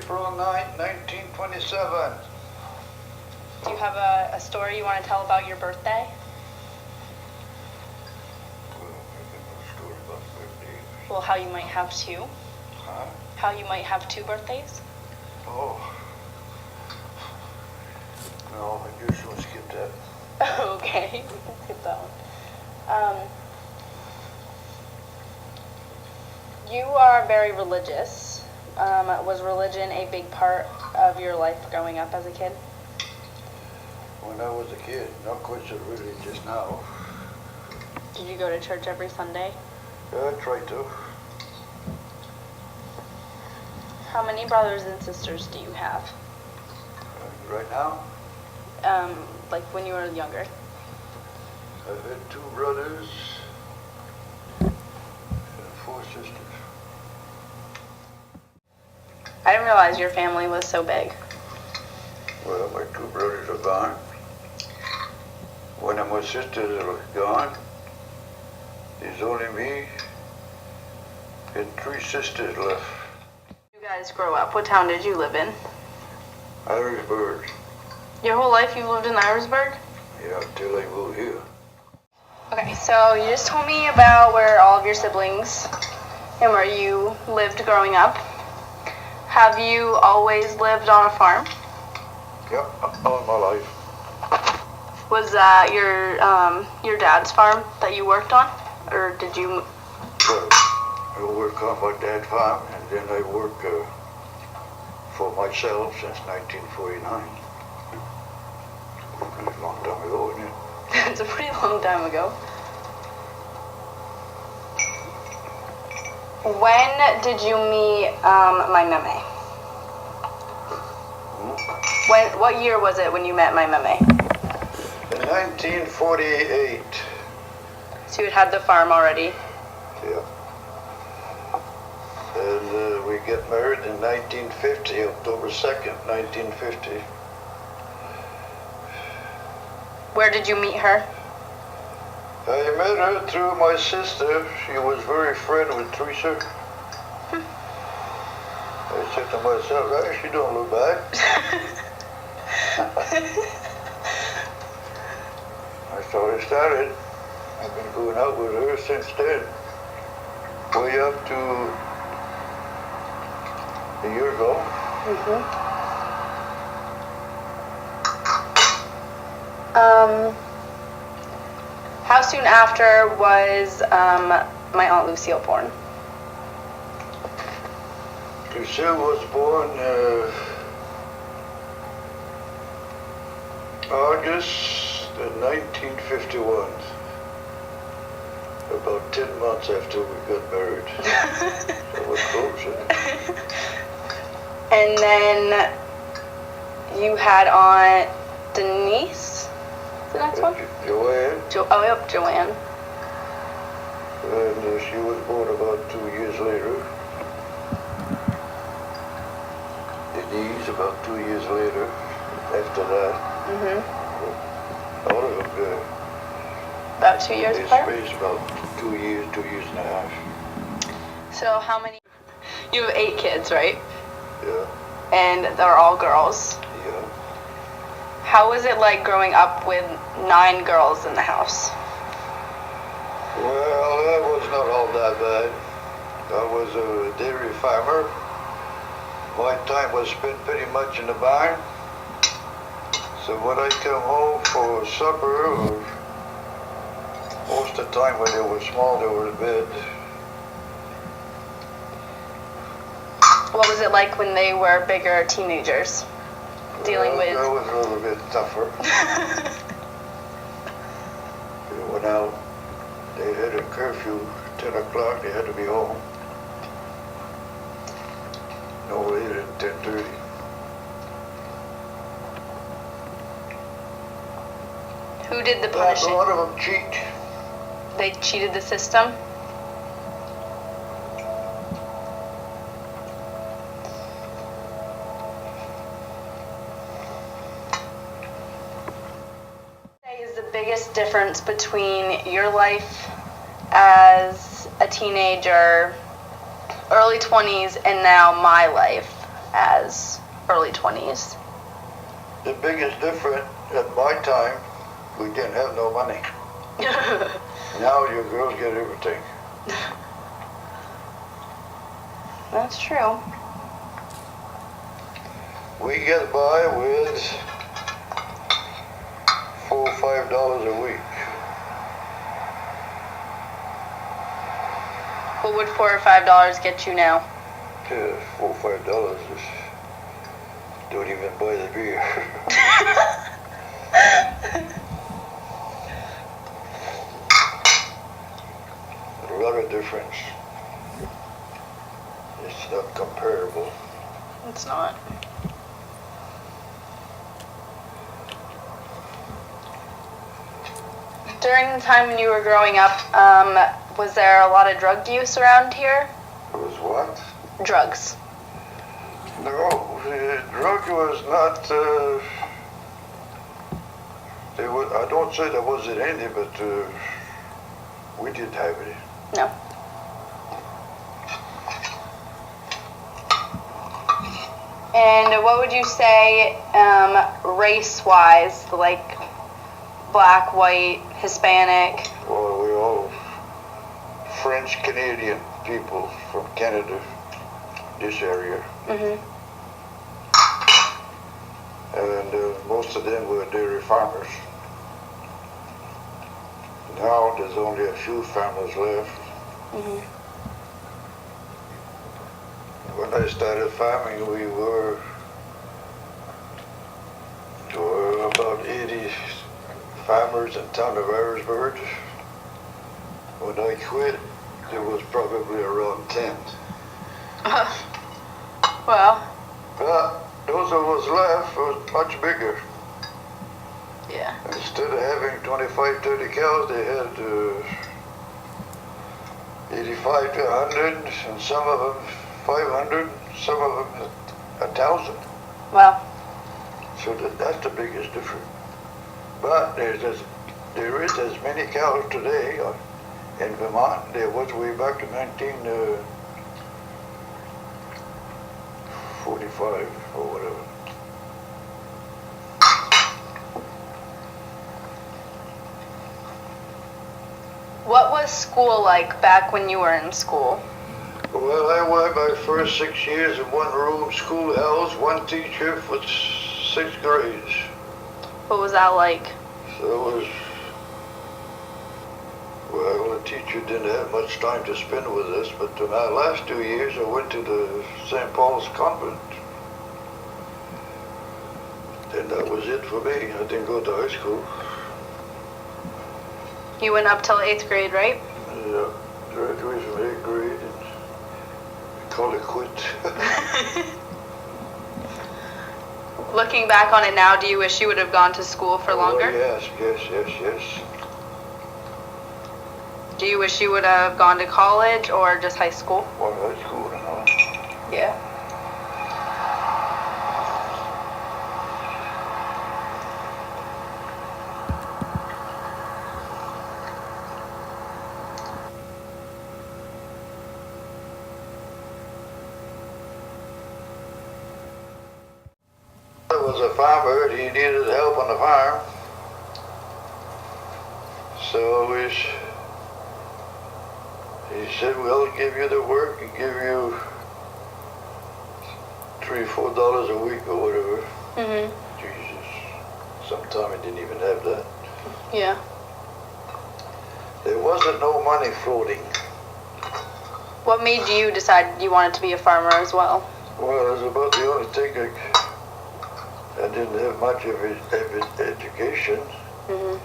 April 9th, 1927. Do you have a story you want to tell about your birthday? Well, I got no story about birthday. Well, how you might have two. Huh? How you might have two birthdays? Oh. No, I guess we'll skip that. Okay, we can skip that one. You are very religious. Was religion a big part of your life growing up as a kid? When I was a kid, not quite so religious now. Did you go to church every Sunday? Yeah, I tried to. How many brothers and sisters do you have? Right now, Like when you were younger? I've had 2 brothers and 4 sisters. I didn't realize your family was so big. Well, my 2 brothers are gone. One of my sisters are gone. There's only me and 3 sisters left. You guys grow up. What town did you live in? Irisburg. Your whole life you've lived in Irisburg? Yeah, until I moved here. Okay, so you just told me about where all of your siblings and where you lived growing up. Have you always lived on a farm? Yep, all my life. Was that your dad's farm that you worked on? Or did you... Well, I work on my dad's farm, and then I work for myself since 1949. That's a long time ago, isn't it? It's a pretty long time ago. When did you meet my meme? What year was it when you met my meme? In 1948. So you had the farm already? Yeah. And we get married in 1950, October 2nd, 1950. Where did you meet her? I met her through my sister. She was very friend with Teresa. I said to myself, hey, she don't look bad. That's how it started. I've been going out with her since then. Way up to a year ago. How soon after was my Aunt Lucille born? Lucille was born August 1951. About 10 months after we got married. So we're close, eh? And then you had Aunt Denise? The next one? Joanne. Joanne. And she was born about 2 years later. Denise about 2 years later. After that. All of them. About 2 years apart? It's about 2 years and a half. So how many? You have 8 kids, right? Yeah. And they're all girls. Yeah. How was it like growing up with 9 girls in the house? Well, that was not all that bad. I was a dairy farmer. My time was spent pretty much in the barn. So when I come home for supper, most of the time when they were small, they were in bed. What was it like when they were bigger teenagers? Dealing with... That was a little bit tougher. They went out. They had a curfew, 10 o'clock, they had to be home. No later than 10:30. Who did the A punishing? lot of them cheat. They cheated the system? What is the biggest difference between your life as a teenager, early 20s, and now my life as early 20s? The biggest difference at my time, we didn't have no money. Now you girls get everything. That's true. We get by with $4 or $5 a week. What would $4 or $5 get you now? Yeah, $4 or $5 just don't even buy the beer. A lot of difference. It's not comparable. It's not. During the time when you were growing up, was there a lot of drug use around here? It was what? Drugs. No, drug was not. I don't say there wasn't any, but we didn't have any. No. And what would you say, race-wise, like black, white, Hispanic? Well, we're all French Canadian people from Canada, this area. Mhm. And most of them were dairy farmers. Now there's only a few farmers left. Mhm. When I started farming, we were about 80 farmers in town of Harrisburg. When I quit, there was probably around 10. Well. But those of us left was much bigger. Yeah. Instead of having 25, 30 cows, they had 85 to 100, and some of them 500, some of them 1,000. Well. So that's the biggest difference. But there is as many cows today in Vermont there was way back in 1945 or whatever. What was school like back when you were in school? Well, I went my first 6 years in one room schoolhouse, one teacher for 6 grades. What was that like? So it was, well, the teacher didn't have much time to spend with us, but in my last 2 years I went to the St. Paul's Convent. And that was it for me. I didn't go to high school. You went up till 8th grade, right? Yeah, graduated from 8th grade and call it quit. Looking back on it now, do you wish you would have gone to school for longer? Yes. Do you wish you would have gone to college or just high school? Well, high school and all. Yeah. I was a farmer, he needed help on the farm. So he said, we'll give you the work and give you $3 or $4 a week or whatever. Mhm. Jesus, sometime I didn't even have that. Yeah. There wasn't no money floating. What made you decide you wanted to be a farmer as well? Well, it was about the only thing I didn't have much of education. Mhm.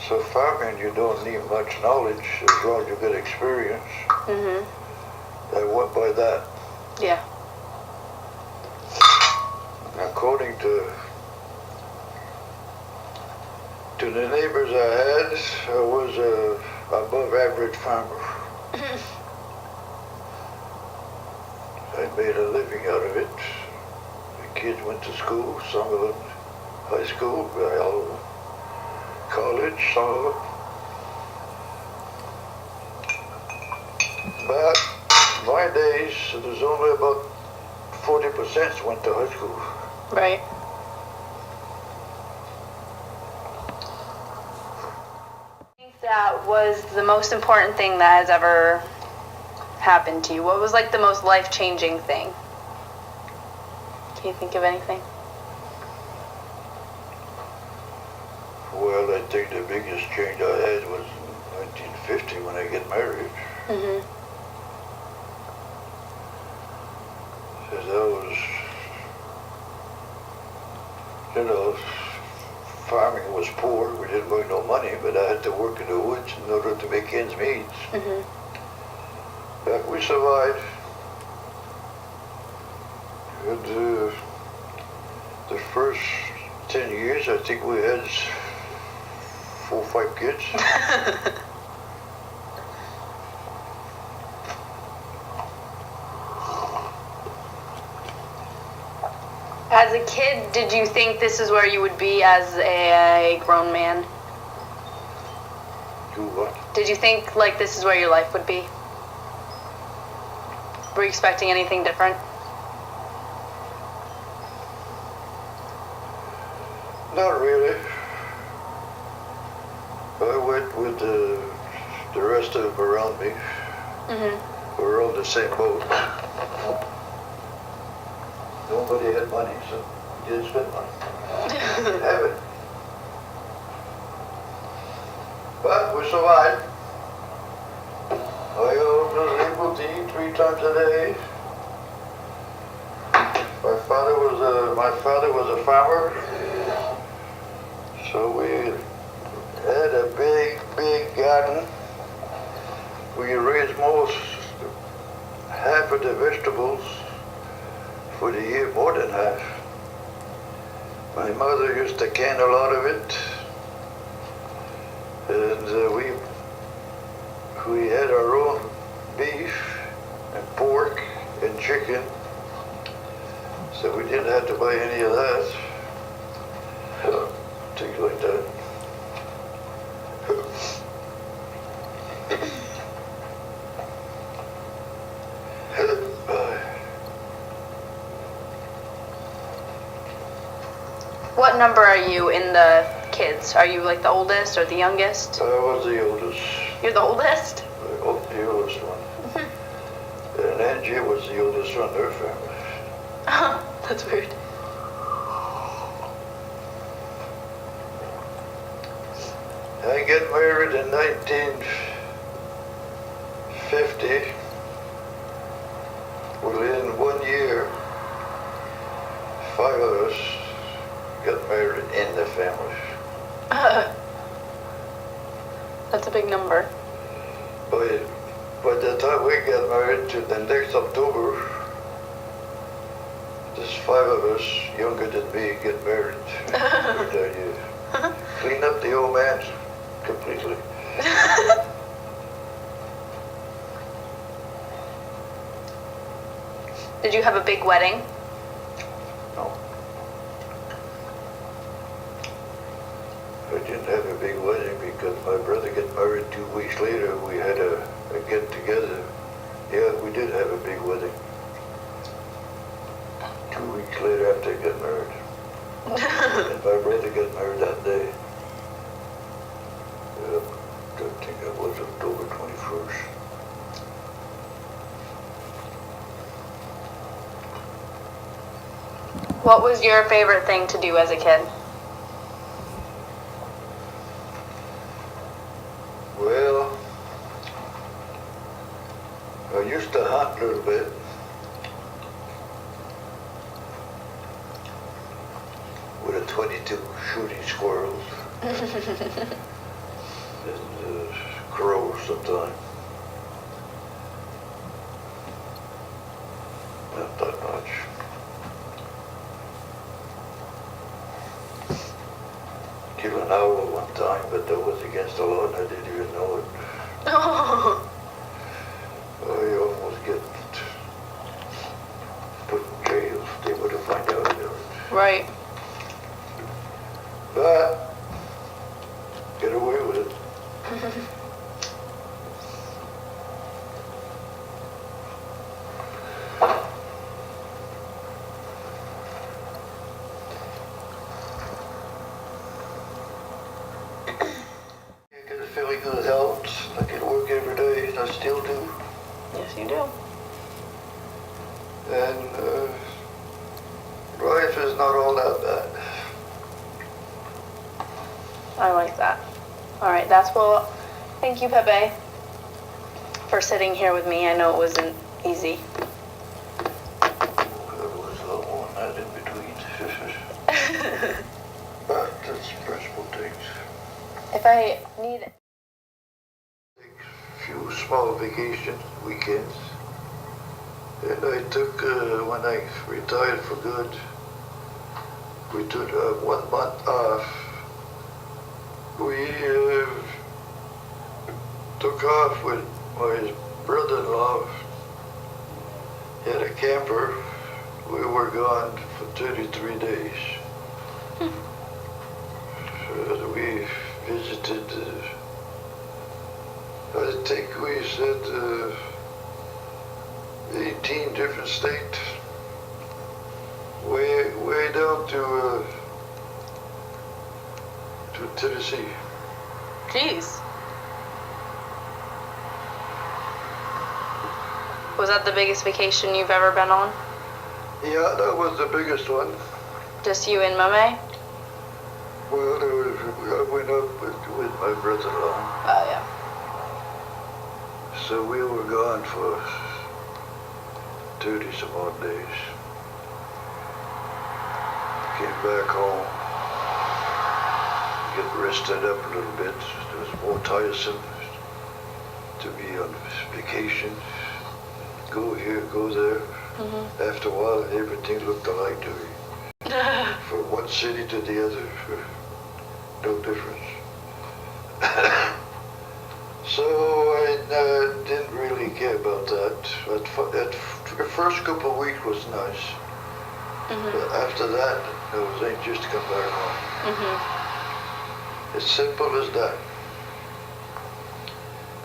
So farming, you don't need much knowledge as long as you get experience. Mhm. I went by that. Yeah. According to the neighbors I had, I was a above average farmer. I made a living out of it. The kids went to school, some of them high school, all of them college, some of them. But my days, there's only about 40% went to high school. Right. I think that was the most important thing that has ever happened to you. What was like the most life-changing thing? Can you think of anything? Well, I think the biggest change I had was in 1950 when I got married. Mm-hmm. Because I was, you know, farming was poor. We didn't make no money, but I had to work in the woods in order to make ends meet. Mm-hmm. But we survived. And the first 10 years, I think we had 4 or 5 kids. As a kid, did you think this is where you would be as a grown man? Do what? Did you think like this is where your life would be? Were you expecting anything different? Not really. I went with the rest of them around me. Mm-hmm. We were all in the same boat. Nobody had money, so we didn't spend money. Didn't have it. But we survived. I was able to eat 3 times a day. My father was a farmer, so we had a big garden. We raised half of the vegetables for the year, more than half. My mother used to can a lot of it, and we had our own beef and pork and chicken, so we didn't have to buy any of that. Things like that. What number are you in the kids? Are you like the oldest or the youngest? I was the oldest. You're the oldest? The oldest one. And Angie was the oldest one in her family. That's weird. I got married in 1950. Within 1 year, 5 of us got married in the family. That's a big number. By the time we got married to the next October, there's 5 of us younger than me get married. Clean up the old man completely. Did you have a big wedding? No. I didn't have a big wedding because my brother got married 2 weeks later. We had a get together. Yeah, we did have a big wedding. 2 weeks later after I got married. And my brother got married that day. I think it was October 21st. What was your favorite thing to do as a kid? Well, I used to hunt a little bit. With a .22 shooting squirrels. And crows sometimes. Not that much. Killed an owl one time, but that was against the law and I didn't even know it. I almost get put in jail if they would have found out about it. Right. But get away with it. you do. And life is not all that bad. I like that. All right, that's what. Thank you, Pepe, for sitting here with me. I know it wasn't easy. There was a lot that in between. But that's stressful things. If I need A few small vacation weekends. And I took, when I retired for good, we took 1 month off. We took off with my brother-in-law. He had a camper. We were gone for 33 days. We visited, I think we said 18 different states. Way down to Tennessee. Jeez. Was that the biggest vacation you've ever been on? Yeah, that was the biggest one. Just you and Mame? Well, I went up with my brother-in-law. Oh, yeah. So we were gone for 30 some odd days. Came back home. Get rested up a little bit. It was more tiresome to be on vacation. Go here, go there. Mm-hmm. After a while, everything looked alike to me. From one city to the other, no difference. So I didn't really care about that. The first couple of weeks was nice. Mm-hmm. But after that, I was anxious to come back home. Mm-hmm. As simple as that.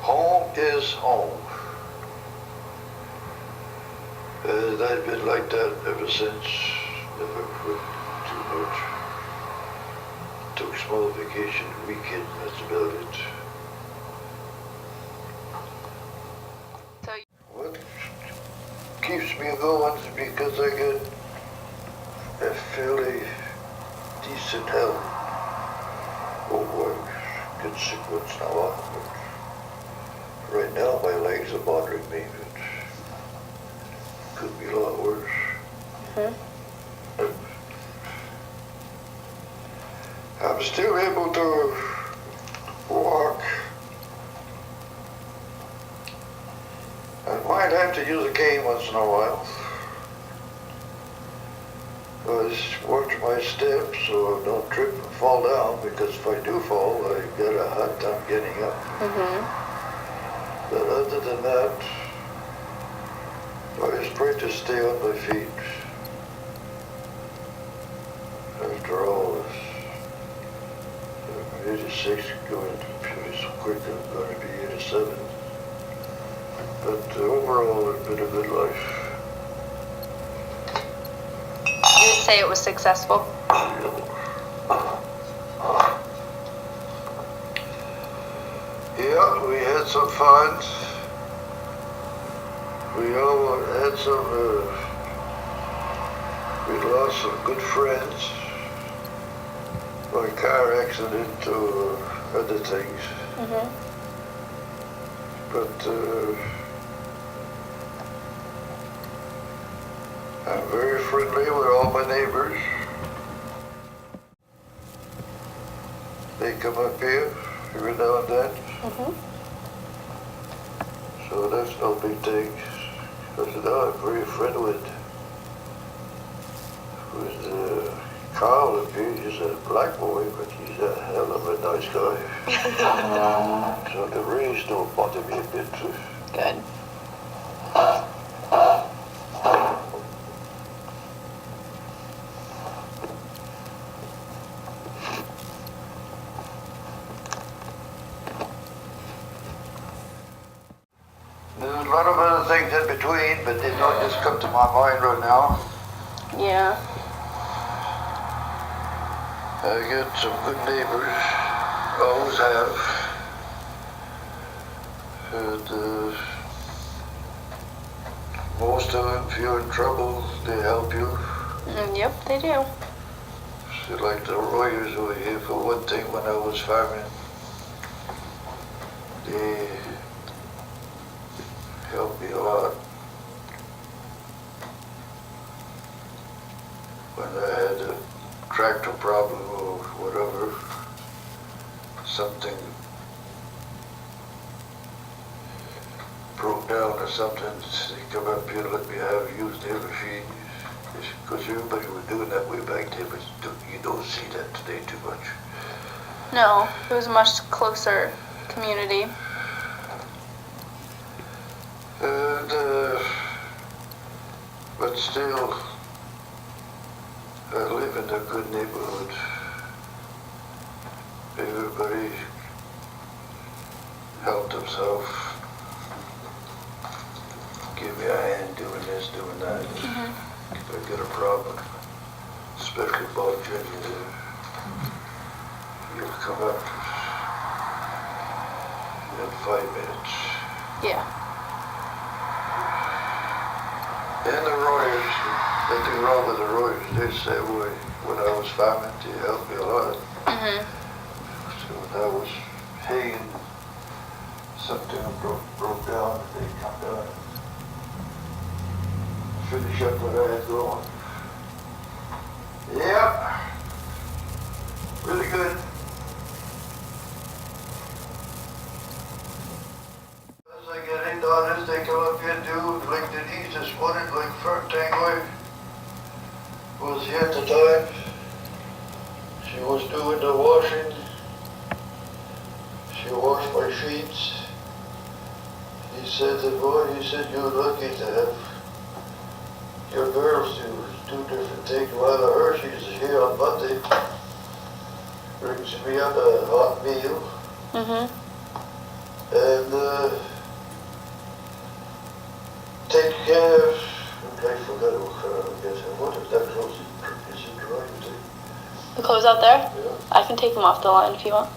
Home is home. And I've been like that ever since. Never put too much. Took small vacation weekend, that's about it. So, What keeps me going is because I get a fairly decent health. Oh boy, get sick once in a while, but right now my legs are bothering me, but could be a lot worse. mm-hmm. I'm still able to walk. I might have to use a cane once in a while. I just watch my steps so I don't trip and fall down, because if I do fall, I got a hard time getting up. Mm-hmm. But other than that, I just try to stay on my feet. After all, I'm 86, going pretty quick, I'm going to be 87. But overall, it's been a good life. You would say it was successful? Yeah, we had some fun. We all had some, we lost some good friends by car accident or other things. Mm-hmm. But I'm very friendly with all my neighbors. They come up here every now and then. Mm-hmm. So that's no big thing. Because now I'm very friendly with Carl up here. He's a black boy, but he's a hell of a nice guy. So the race don't bother me a bit. Good. There's a lot of other things in between, but they don't just come to my mind right now. Yeah. I got some good neighbors, always have. And most of them, if you're in trouble, they help you. Yep, they do. So like the lawyers over here, for one thing, when I was farming, they helped me a lot. When I had a tractor problem or whatever, something broke down or something, they come up here and let me use their machine. Because everybody was doing that way back then, but you don't see that today too much. No, it was a much closer community. And, but still, I live in a good neighborhood. Everybody helped themselves. Give me a hand doing this, doing that. If I get a problem, especially Bob Jr. there, he'll come up in 5 minutes. Yeah. And the Royals, nothing wrong with the Royals. They said when I was farming, they helped me a lot. So when I was haying, something broke down, they come down. Finish up what I had going. Yep. Really good. As I get into all this, they come up here and do, like Denise this morning, like Fern Tangoy was here at the time. She was doing the washing. She washed my sheets. He said, you're lucky to have your girls do different things. One of her, she's here on Monday, brings me up a hot meal. And take care of, I forgot what is that close? Is it dry? The clothes out there? Yeah. I can take them off the line if you want.